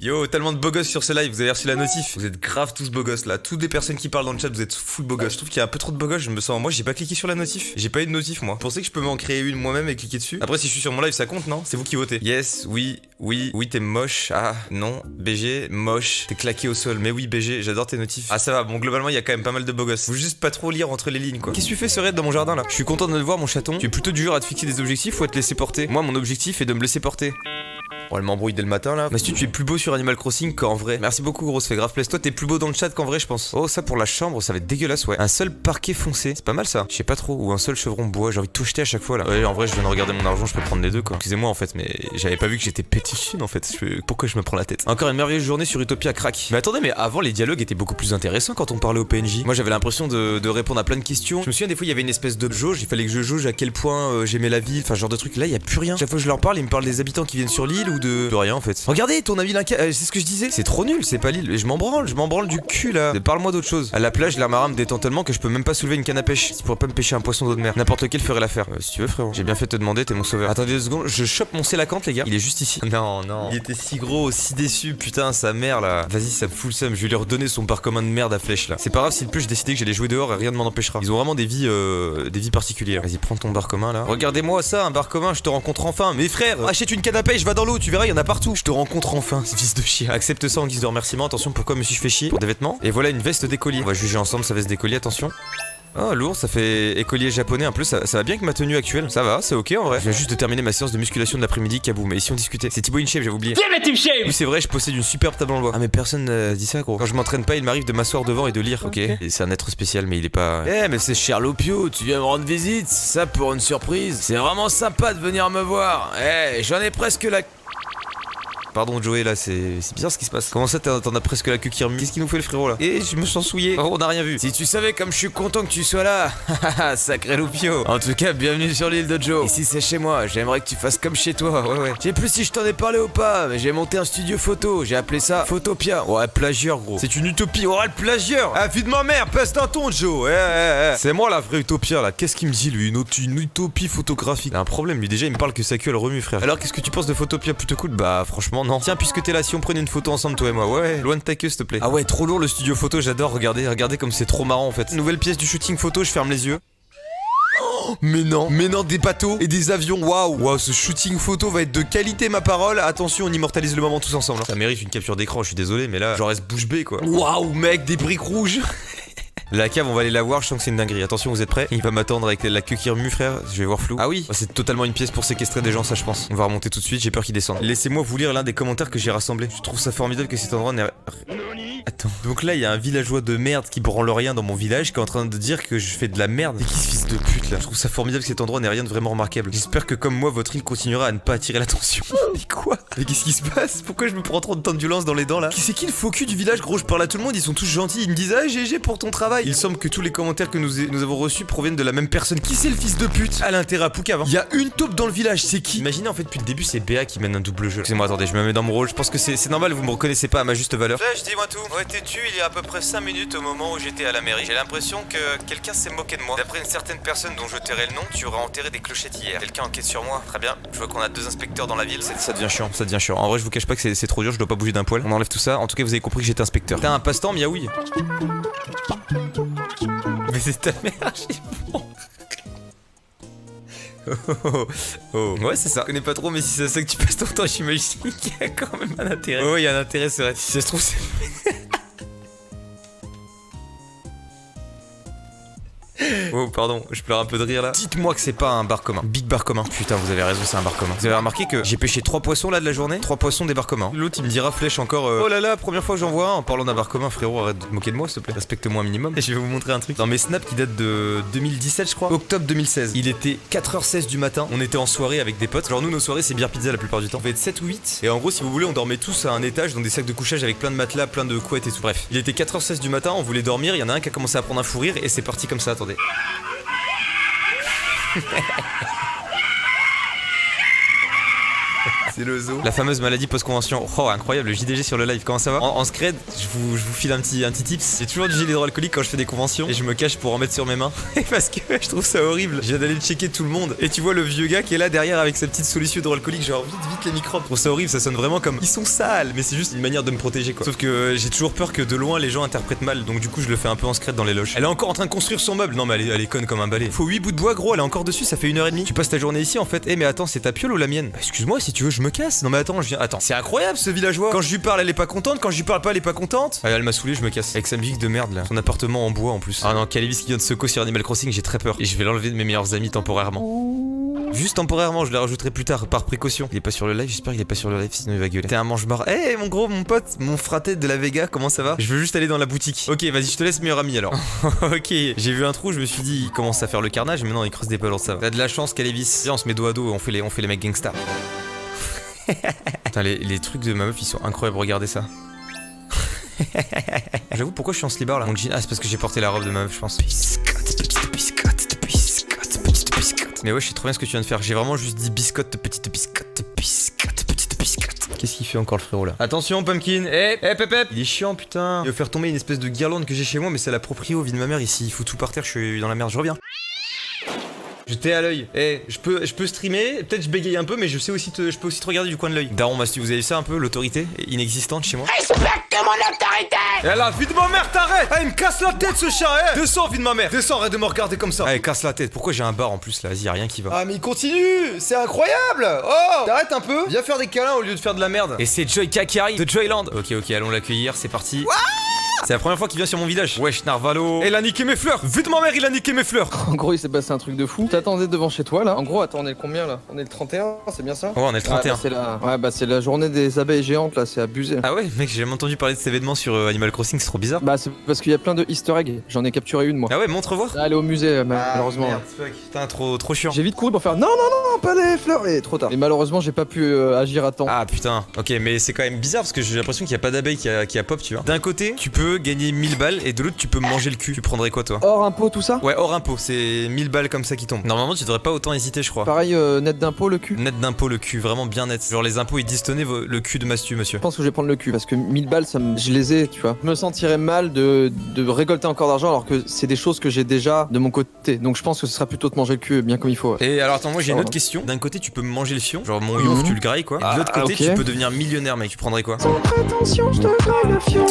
Yo, tellement de beaux gosses sur ce live, vous avez reçu la notif. Vous êtes grave tous beaux gosses là. Toutes les personnes qui parlent dans le chat, vous êtes full beaux gosses. Je trouve qu'il y a un peu trop de beaux gosses, je me sens. Moi, j'ai pas cliqué sur la notif. J'ai pas eu de notif, moi. Vous pensez que je peux m'en créer une moi-même et cliquer dessus? Après, si je suis sur mon live, ça compte, non? C'est vous qui votez. Yes, oui, t'es moche. Ah, non, BG, moche. T'es claqué au sol. Mais oui, BG, j'adore tes notifs. Ah, ça va, bon, globalement, il y a quand même pas mal de beaux gosses. Faut juste pas trop lire entre les lignes, quoi. Qu'est-ce que tu fais, ce raid dans mon jardin là? Je suis content de te voir, mon chaton. Tu es plutôt dur à te fixer des objectifs ou à te laisser porter? Moi, mon objectif est de me laisser porter. Oh, elle m'embrouille dès le matin là. Mastu, tu es plus beau sur Animal Crossing qu'en vrai. Merci beaucoup, gros, ça fait grave plaisir. Toi, t'es plus beau dans le chat qu'en vrai, je pense. Oh, ça pour la chambre, ça va être dégueulasse, ouais. Un seul parquet foncé, c'est pas mal ça. Je sais pas trop. Ou un seul chevron bois, j'ai envie de tout jeter à chaque fois là. Ouais, en vrai, je viens de regarder mon argent, je peux prendre les deux quoi. Excusez-moi en fait, mais j'avais pas vu que j'étais pétichine en fait. Pourquoi je me prends la tête? Encore une merveilleuse journée sur Utopia crack. Mais attendez, mais avant, les dialogues étaient beaucoup plus intéressants quand on parlait au PNJ. Moi, j'avais l'impression de répondre à plein de questions. Je me souviens, des fois, il y avait une espèce de jauge. Il fallait que je jauge à quel point j'aimais la ville. Enfin, ce genre de truc. Là, il y a plus rien. Chaque fois que je leur parle, ils me parlent des habitants qui viennent sur l'île ou de rien en fait. Regardez, ton avis c'est ce que je disais. C'est trop nul, c'est pas l'île. Et je m'en branle du cul là. Parle-moi d'autre chose. À la plage, l'air marin me détend tellement que je peux même pas soulever une canne à pêche. Tu pourrais pas me pêcher un poisson d'eau de mer. N'importe lequel ferait l'affaire. Si tu veux, frérot. J'ai bien fait de te demander, t'es mon sauveur. Attendez 2 secondes, je chope mon sélacanthe, les gars. Il est juste ici. Non. Il était si gros, si déçu. Putain, sa mère là. Vas-y, ça me fout le seum. Je vais lui redonner son parc commun de merde à flèche là. C'est pas grave si le plus je décidais que j'allais jouer dehors et rien ne m'en empêchera. Ils ont vraiment des vies particulières. Vas-y, prends ton bar commun là. Regardez-moi ça, un bar commun, je te rencontre enfin. Mes frères, achète une canne à pêche, va dans l'eau, tu verras, il y en a partout. Je te rencontre enfin, fils de chien. Accepte ça en guise de remerciement. Attention, pourquoi me suis-je fait chier? Pour des vêtements. Et voilà une veste d'écolier. On va juger ensemble sa veste d'écolier, attention. Oh lourd, ça fait écolier japonais un peu, ça va bien avec ma tenue actuelle. Ça va, c'est ok en vrai. Je viens juste de terminer ma séance de musculation de l'après-midi, Kabou. Mais ici on discutait. C'est Thibaut InShape, j'avais oublié. Vive la Team Shape! Oui, c'est vrai, je possède une superbe table en bois. Ah, mais personne dit ça, gros. Quand je m'entraîne pas, il m'arrive de m'asseoir devant et de lire, ok. Et c'est un être spécial, mais il est pas. Mais c'est Sherlockio, tu viens me rendre visite, ça pour une surprise. C'est vraiment sympa de venir me voir. J'en ai presque la. Pardon Joey là, c'est bizarre ce qui se passe. Comment ça t'en as presque la queue qui remue? Qu'est-ce qu'il nous fait le frérot là? Je me sens souillé. Oh, on a rien vu. Si tu savais comme je suis content que tu sois là. Sacré loupio. En tout cas, bienvenue sur l'île de Joe. Ici c'est chez moi, j'aimerais que tu fasses comme chez toi. Ouais. Je sais plus si je t'en ai parlé ou pas, mais j'ai monté un studio photo. J'ai appelé ça Photopia. Ouais, plagieur gros. C'est une utopie. Ouais, le plagieur. Ah, vie de ma mère, passe d'un ton Joe. C'est moi la vraie utopia là. Qu'est-ce qu'il me dit lui? Une utopie photographique. Il a un problème lui, déjà il me parle que sa queue elle remue frère. Alors qu'est-ce que tu penses de Photopia plutôt cool? Bah franchement non. Tiens, puisque t'es là, si on prenait une photo ensemble toi et moi? Ouais, loin de ta queue s'il te plaît. Ah ouais, trop lourd le studio photo, j'adore. Regardez comme c'est trop marrant en fait. Nouvelle pièce du shooting photo, je ferme les yeux. Mais non, des bateaux et des avions, waouh, ce shooting photo va être de qualité, ma parole. Attention, on immortalise le moment tous ensemble. Ça mérite une capture d'écran, je suis désolé, mais là, j'en reste bouche bée quoi. Waouh, mec, des briques rouges. La cave, on va aller la voir, je sens que c'est une dinguerie. Attention, vous êtes prêts? Il va m'attendre avec la queue qui remue, frère. Je vais voir flou. Ah oui, c'est totalement une pièce pour séquestrer des gens, ça je pense. On va remonter tout de suite, j'ai peur qu'ils descendent. Laissez-moi vous lire l'un des commentaires que j'ai rassemblés. Je trouve ça formidable que cet endroit n'est. Attends. Donc là, il y a un villageois de merde qui branle rien dans mon village qui est en train de dire que je fais de la merde. Mais qui ce fils de pute là? Je trouve ça formidable que cet endroit n'est rien de vraiment remarquable. J'espère que comme moi, votre île continuera à ne pas attirer l'attention. Mais quoi? Mais qu'est-ce qui se passe? Pourquoi je me prends trop de temps de violence dans les dents là? C'est qui le faux cul du village, gros? Je parle à tout le monde, ils sont tous gentils. Ils me disent ah GG pour ton travail. Il semble que tous les commentaires que nous avons reçus proviennent de la même personne. Qui c'est le fils de pute? À l'intérêt à Poucave. Il y a une taupe dans le village, c'est qui? Imaginez en fait depuis le début c'est Béa qui mène un double jeu. Excusez-moi, attendez, je me mets dans mon rôle. Je pense que c'est normal, vous me reconnaissez pas à ma juste valeur. Je dis-moi tout. Ouais, t'es-tu il y a à peu près 5 minutes au moment où j'étais à la mairie. J'ai l'impression que quelqu'un s'est moqué de moi. D'après une certaine personne dont je tairai le nom, tu aurais enterré des clochettes hier. Quelqu'un enquête sur moi. Très bien. Je vois qu'on a 2 inspecteurs dans la ville. Ça devient chiant, En vrai, je vous cache pas que c'est trop dur, je dois pas bouger d'un poil. On enlève tout ça. En tout cas, vous avez compris que j'étais inspecteur. T'as un passe-temps, miaouille. Mais c'est ta mère, j'ai bon. Ouais, c'est ça. Je connais pas trop, mais si c'est ça que tu passes ton temps, j'imagine qu'il y a quand même un intérêt. Oh, il y a un intérêt, c'est vrai. Si ça se trouve, c'est. Oh pardon, je pleure un peu de rire là. Dites-moi que c'est pas un bar commun. Big bar commun. Putain, vous avez raison, c'est un bar commun. Vous avez remarqué que j'ai pêché 3 poissons là de la journée? 3 poissons des bars communs. L'autre il me dira flèche encore oh là là, première fois que j'en vois un. En parlant d'un bar commun, frérot, arrête de te moquer de moi s'il te plaît. Respecte-moi un minimum. Et je vais vous montrer un truc. Dans mes snaps qui datent de 2017 je crois. Octobre 2016. Il était 4h16 du matin. On était en soirée avec des potes. Genre nous nos soirées c'est bière pizza la plupart du temps. On devait être 7 ou 8. Et en gros si vous voulez on dormait tous à un étage dans des sacs de couchage avec plein de matelas, plein de couettes et tout. Bref. Il était 4h16 du matin, on voulait dormir. Il y en a un qui a commencé à prendre un fou rire et c'est parti comme ça, attendez. C'est le zoo. La fameuse maladie post-convention. Oh, incroyable, le JDG sur le live, comment ça va? En scred, je vous file un petit tips. J'ai toujours du gel hydroalcoolique quand je fais des conventions et je me cache pour en mettre sur mes mains. Parce que je trouve ça horrible. Je viens d'aller checker tout le monde et tu vois le vieux gars qui est là derrière avec sa petite solution hydroalcoolique, genre vite les microbes. Je trouve ça horrible, ça sonne vraiment comme ils sont sales, mais c'est juste une manière de me protéger quoi. Sauf que j'ai toujours peur que de loin les gens interprètent mal, donc du coup je le fais un peu en scred dans les loges. Elle est encore en train de construire son meuble. Non mais elle est conne comme un balai. Faut 8 bouts de bois gros, elle est encore dessus, ça fait 1h30. Tu passes ta journée ici en fait. Eh mais attends, c'est ta piole ou la mienne? Bah, excuse-moi, si tu veux je me casse. Non mais attends, je viens. Attends, c'est incroyable ce villageois. Quand je lui parle elle est pas contente, quand je lui parle pas elle est pas contente. Allez, elle m'a saoulé, je me casse. Avec sa musique de merde là. Son appartement en bois en plus. Ah non, Calivis qui vient de Soko sur Animal Crossing, j'ai très peur. Et je vais l'enlever de mes meilleurs amis temporairement. Juste temporairement, je le rajouterai plus tard par précaution. Il est pas sur le live, j'espère qu'il est pas sur le live, sinon il va gueuler. T'es un mange-marre. Eh mon gros, mon pote, mon fraté de la Vega, comment ça va? Je veux juste aller dans la boutique. Ok, vas-y, je te laisse meilleur ami alors. Ok, j'ai vu un trou, je me suis dit, il commence à faire le carnage, mais non, il creuse des pelours, ça va. T'as de la chance, Calivis. Viens, on se met dos à dos, on fait les mecs gangsta. Putain, les trucs de ma meuf, ils sont incroyables, regardez ça. J'avoue, pourquoi je suis en slibard là? Mon jean, ah, c'est parce que j'ai porté la robe de ma meuf, je pense. Mais ouais, je sais trop bien ce que tu viens de faire. J'ai vraiment juste dit biscotte, petite biscotte, biscotte, petite biscotte. Qu'est-ce qu'il fait encore le frérot là? Attention, Pumpkin. Eh, pep. Il est chiant, putain. Il va faire tomber une espèce de guirlande que j'ai chez moi, mais c'est la proprio, vie de ma mère ici. Il fout tout par terre, je suis dans la merde, je reviens. J'étais à l'œil. Eh, je peux streamer, peut-être je bégaye un peu, mais je peux aussi te regarder du coin de l'œil. Daron, Mastu, vous avez vu ça un peu, l'autorité inexistante chez moi? Respecte mon autorité! Eh là, vie de ma mère, t'arrêtes! Eh, il me casse la tête ce chat, eh! Descends, vie de ma mère! Descends, arrête de me regarder comme ça! Eh, casse la tête, pourquoi j'ai un bar en plus là? Vas-y, y'a rien qui va. Ah, mais il continue! C'est incroyable! Oh! T'arrêtes un peu! Viens faire des câlins au lieu de faire de la merde! Et c'est Joyka qui arrive de Joyland! Ok, allons l'accueillir, c'est parti. C'est la première fois qu'il vient sur mon village. Wesh, Narvalo. Et il a niqué mes fleurs. Vu de ma mère, il a niqué mes fleurs. En gros, il s'est passé un truc de fou. T'attendais devant chez toi là. En gros, attends, on est le combien là? On est le 31, c'est bien ça? Ouais, on est le 31. C'est la journée des abeilles géantes là, c'est abusé. Ah ouais, mec, j'ai jamais entendu parler de cet événement sur Animal Crossing, c'est trop bizarre. Bah, c'est parce qu'il y a plein de easter eggs. J'en ai capturé une moi. Ah ouais, montre voir. Elle est au musée, malheureusement. Merde, fuck. Putain, trop chiant. J'ai vite couru pour faire non, pas les fleurs. Et trop tard. Et malheureusement, j'ai pas pu agir à temps. Ah putain, ok, mais c'est quand même bizarre parce que j'ai l'impression qu'il y a pas d'abeilles qui a pop, tu vois. D'un côté, tu peux gagner 1000 balles et de l'autre, tu peux manger le cul. Tu prendrais quoi toi? Hors impôt, tout ça? Ouais, hors impôt, c'est 1000 balles comme ça qui tombent. Normalement, tu devrais pas autant hésiter, je crois. Pareil, net d'impôt, le cul? Net d'impôt, le cul, vraiment bien net. Genre les impôts, ils disent tenez le cul de Mastu, monsieur. Je pense que je vais prendre le cul parce que 1000 balles, je les ai, tu vois. Je me sentirais mal de récolter encore d'argent alors que c'est des choses que j'ai déjà de mon côté. Donc je pense que ce sera plutôt de manger le cul bien comme il faut. Ouais. Et alors attends, moi j'ai une autre question. D'un côté, tu peux manger le fion, genre mon youf, tu le grailles quoi. De l'autre côté, tu peux devenir millionnaire, mec. Tu prendrais quoi? Sans prétention, je te graille le fion.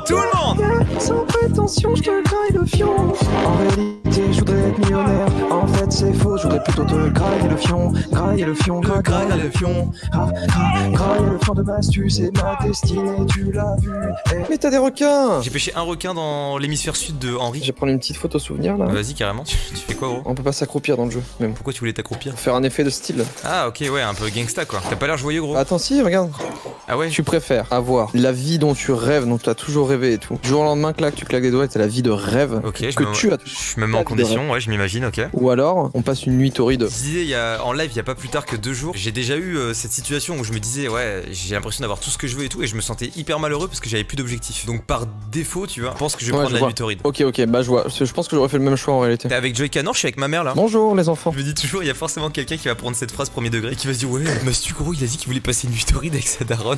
Tout le monde. Sans prétention, je te graille le fion. En réalité, je voudrais être millionnaire. En fait, c'est faux, je voudrais plutôt te grailler le fion. Grailler le fion, grailler le fion. Grailler le fion de Mastu, c'est ma destinée, tu l'as vu. Mais t'as des requins! J'ai pêché un requin dans l'hémisphère sud de Henri. Je vais prendre une petite photo souvenir là. Vas-y, carrément. Tu fais quoi, gros? On peut pas s'accroupir dans le jeu, même. Pourquoi tu voulais t'accroupir? Pour faire un effet de style. Ah, ok, ouais, un peu gangsta quoi. T'as pas l'air joyeux, gros. Attends, si, regarde. Ah ouais? Tu préfères avoir la vie dont tu rêves, dont tu as toujours rêvé et tout. Du jour au lendemain, tu claques des doigts et t'as la vie de rêve ok, je me mets en condition, ouais, je m'imagine, ok. Ou alors, on passe une nuit torride. Je disais, en live, il y a pas plus tard que 2 jours, j'ai déjà eu cette situation où je me disais, ouais, j'ai l'impression d'avoir tout ce que je veux et tout, et je me sentais hyper malheureux parce que j'avais plus d'objectifs. Donc par défaut, tu vois, je pense que je vais prendre la nuit torride. Ok, bah je vois. Je pense que j'aurais fait le même choix en réalité. T'es avec Joy Canor, je suis avec ma mère là. Bonjour les enfants. Je me dis toujours, il y a forcément quelqu'un qui va prendre cette phrase premier degré et qui va se dire, ouais, Mastu, gros, il a dit qu'il voulait passer une nuit torride avec sa daronne.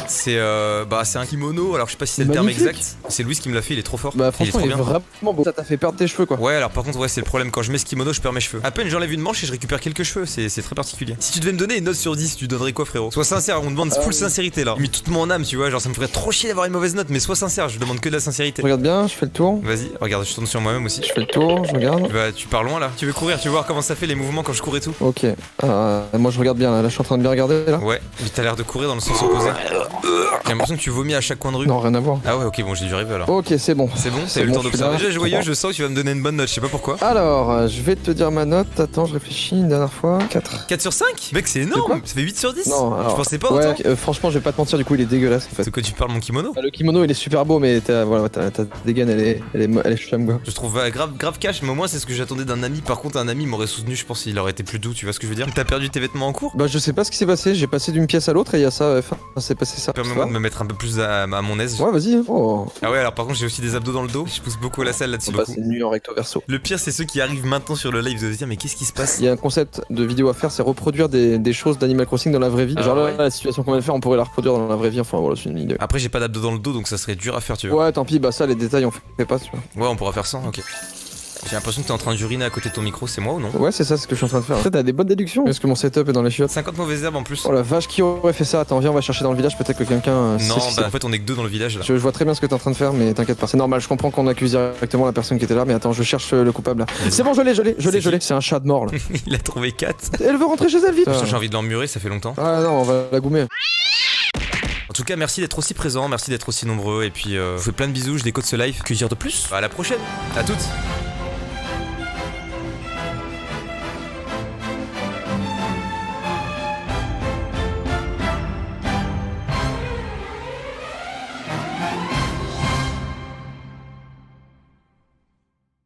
C'est un kimono, alors je sais pas si c'est le terme exact. C'est Louis qui me l'a fait, il est trop fort. Bah franchement, il est vraiment beau. Ça t'a fait perdre tes cheveux quoi. Ouais, alors par contre, ouais, c'est le problème. Quand je mets ce kimono, je perds mes cheveux. À peine j'enlève une manche et je récupère quelques cheveux. C'est très particulier. Si tu devais me donner une note sur 10, tu donnerais quoi, frérot? Sois sincère, on me demande full sincérité là. J'ai mis toute mon âme, tu vois. Genre, ça me ferait trop chier d'avoir une mauvaise note, mais sois sincère, je demande que de la sincérité. Regarde bien, je fais le tour. Vas-y, regarde, je tourne sur moi-même aussi. Je fais le tour, je regarde. Bah, tu pars loin là. Tu veux courir, tu veux voir comment ça fait les mouvements quand je cours et tout. Ok. Moi je regarde bien là. Là, je suis en train de bien regarder là. Ouais, mais t'as l'air de courir dans le sens opposé. J'ai l'impression que tu vomis à chaque coin de rue. Non, rien à voir. Ah ouais, ok, bon, j'ai dû rêver alors. Ok, c'est bon. C'est bon, t'as eu le temps d'observer. Déjà joyeux, je sens que tu vas me donner une bonne note, je sais pas pourquoi. Alors, je vais te dire ma note. Attends, je réfléchis une dernière fois. 4. 4 sur 5? Mec, c'est énorme. Ça fait 8 sur 10. Non, alors, je pensais pas autant. Franchement, je vais pas te mentir, du coup, il est dégueulasse en fait. C'est quoi, tu parles mon kimono? Le kimono, il est super beau, mais ta dégaine, elle est chum quoi. Je trouve grave cash, mais au moins c'est ce que j'attendais d'un ami. Par contre, un ami m'aurait soutenu, je pense qu'il aurait été plus doux, tu vois ce que je veux dire? T'as perdu tes vêtements en cours? Bah, je sais pas ce qui s'est passé. J'ai passé d'une pièce à l'autre et il y a ça. C'est passé ça. Permets-moi de me mettre un peu plus à mon aise. Ouais, vas-y. Oh, Ah ouais, alors par contre, j'ai aussi des abdos dans le dos. Je pousse beaucoup à la salle là-dessus. bah, c'est nu en recto verso. Le pire, c'est ceux qui arrivent maintenant sur le live de se dire, mais qu'est-ce qui se passe? Il y a un concept de vidéo à faire, c'est reproduire des choses d'Animal Crossing dans la vraie vie. Ah Genre là, ouais. la situation qu'on vient de faire, on pourrait la reproduire dans la vraie vie. Enfin voilà, c'est une idée. Après, j'ai pas d'abdos dans le dos, donc ça serait dur à faire, tu vois. Ouais, tant pis, bah ça, les détails, on fait pas, tu vois. Ouais, on pourra faire ça, ok. J'ai l'impression que t'es en train d'uriner à côté de ton micro, c'est moi ou non? Ouais, c'est ça, c'est ce que je suis en train de faire. Peut-être t'as des bonnes déductions. Est-ce que mon setup est dans les chiottes? 50 mauvaises herbes en plus. Oh la vache, qui aurait fait ça? Attends, viens, on va chercher dans le village, peut-être que quelqu'un. Non, bah en fait, on est que deux dans le village là. Je vois très bien ce que t'es en train de faire, mais t'inquiète pas, c'est normal. Je comprends qu'on accuse directement la personne qui était là, mais attends, je cherche le coupable là. C'est bon, je l'ai. C'est un chat de mort là. Il a trouvé 4. Elle veut rentrer chez elle vite. J'ai envie de l'emmurer, ça fait longtemps. Ah non, on va la goumer. En tout cas, merci d'être aussi présent, merci d'être aussi nombreux. Et puis, je vous fais plein de bisous, je décode ce live. Que dire de plus? Bah, à la prochaine, à toutes.